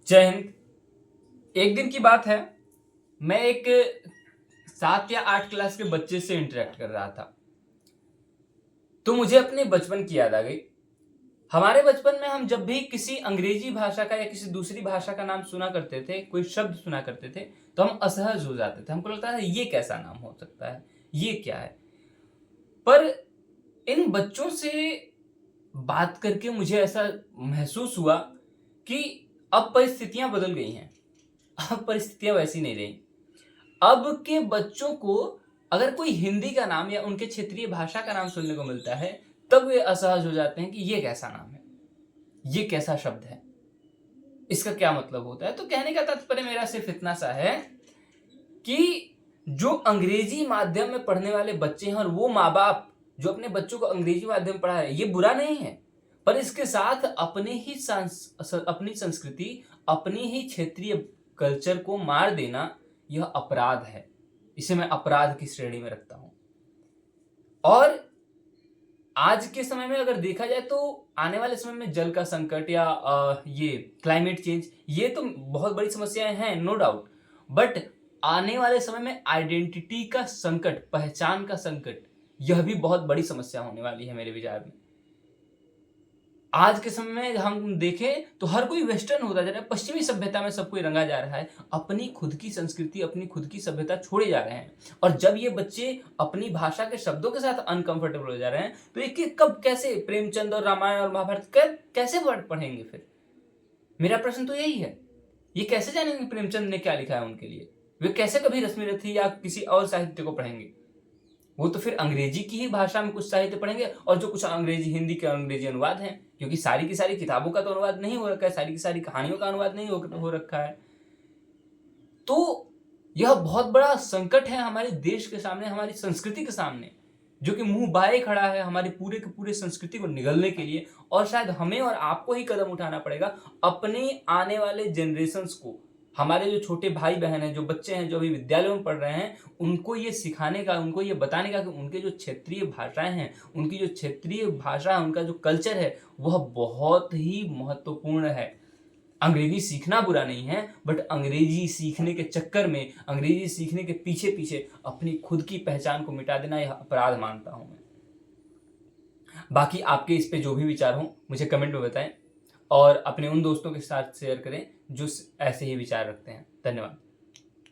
जय हिंद। एक दिन की बात है, मैं एक 7 या 8 क्लास के बच्चे से इंटरेक्ट कर रहा था, तो मुझे अपने बचपन की याद आ गई। हमारे बचपन में हम जब भी किसी अंग्रेजी भाषा का या किसी दूसरी भाषा का नाम सुना करते थे, कोई शब्द सुना करते थे, तो हम असहज हो जाते थे। हमको लगता था ये कैसा नाम हो सकता है, ये क्या है। पर इन बच्चों से बात करके मुझे ऐसा महसूस हुआ कि अब परिस्थितियां बदल गई हैं। अब परिस्थितियां वैसी नहीं रही। अब के बच्चों को अगर कोई हिंदी का नाम या उनके क्षेत्रीय भाषा का नाम सुनने को मिलता है, तब वे असहज हो जाते हैं कि ये कैसा नाम है, ये कैसा शब्द है, इसका क्या मतलब होता है। तो कहने का तात्पर्य मेरा सिर्फ इतना सा है कि जो अंग्रेजी माध्यम में पढ़ने वाले बच्चे हैं और वो माँ बाप जो अपने बच्चों को अंग्रेजी माध्यम में पढ़ा है, ये बुरा नहीं है। पर इसके साथ अपनी संस्कृति, अपनी ही क्षेत्रीय कल्चर को मार देना, यह अपराध है। इसे मैं अपराध की श्रेणी में रखता हूं। और आज के समय में अगर देखा जाए तो आने वाले समय में जल का संकट या ये क्लाइमेट चेंज, ये तो बहुत बड़ी समस्याएं हैं, नो डाउट। बट आने वाले समय में आइडेंटिटी का संकट, पहचान का संकट, यह भी बहुत बड़ी समस्या होने वाली है मेरे विचार में। आज के समय में हम देखें तो हर कोई वेस्टर्न होता जा रहा है, पश्चिमी सभ्यता में सब कोई रंगा जा रहा है, अपनी खुद की संस्कृति, अपनी खुद की सभ्यता छोड़े जा रहे हैं। और जब ये बच्चे अपनी भाषा के शब्दों के साथ अनकंफर्टेबल हो जा रहे हैं, तो ये कब कैसे प्रेमचंद और रामायण और महाभारत कैसे वर्ड पढ़ेंगे फिर? मेरा प्रश्न तो यही है। ये कैसे जानेंगे प्रेमचंद ने क्या लिखा है उनके लिए? वे कैसे कभी रश्मिरथी या किसी और साहित्य को पढ़ेंगे? वो तो फिर अंग्रेजी की ही भाषा में कुछ साहित्य पढ़ेंगे, और जो कुछ अंग्रेजी, हिंदी के अंग्रेजी अनुवाद हैं, क्योंकि सारी की सारी किताबों का तो अनुवाद नहीं हो रखा है, सारी की सारी कहानियों का अनुवाद नहीं हो रखा है। तो यह बहुत बड़ा संकट है हमारे देश के सामने, हमारी संस्कृति के सामने, जो कि मुंह बाए खड़ा है हमारी पूरे के पूरे संस्कृति को निगलने के लिए। और शायद हमें और आपको ही कदम उठाना पड़ेगा अपने आने वाले जनरेशंस को, हमारे जो छोटे भाई बहन हैं, जो बच्चे हैं, जो अभी विद्यालयों में पढ़ रहे हैं, उनको ये सिखाने का, उनको ये बताने का कि उनके जो क्षेत्रीय भाषाएं हैं, उनकी जो क्षेत्रीय भाषा है, उनका जो कल्चर है, वह बहुत ही महत्वपूर्ण है। अंग्रेजी सीखना बुरा नहीं है, बट अंग्रेजी सीखने के चक्कर में, अंग्रेजी सीखने के पीछे पीछे अपनी खुद की पहचान को मिटा देना, यह अपराध मानता हूं मैं। बाकी आपके इस पे जो भी विचार हो मुझे कमेंट में बताएं, और अपने उन दोस्तों के साथ शेयर करें जो ऐसे ही विचार रखते हैं। धन्यवाद।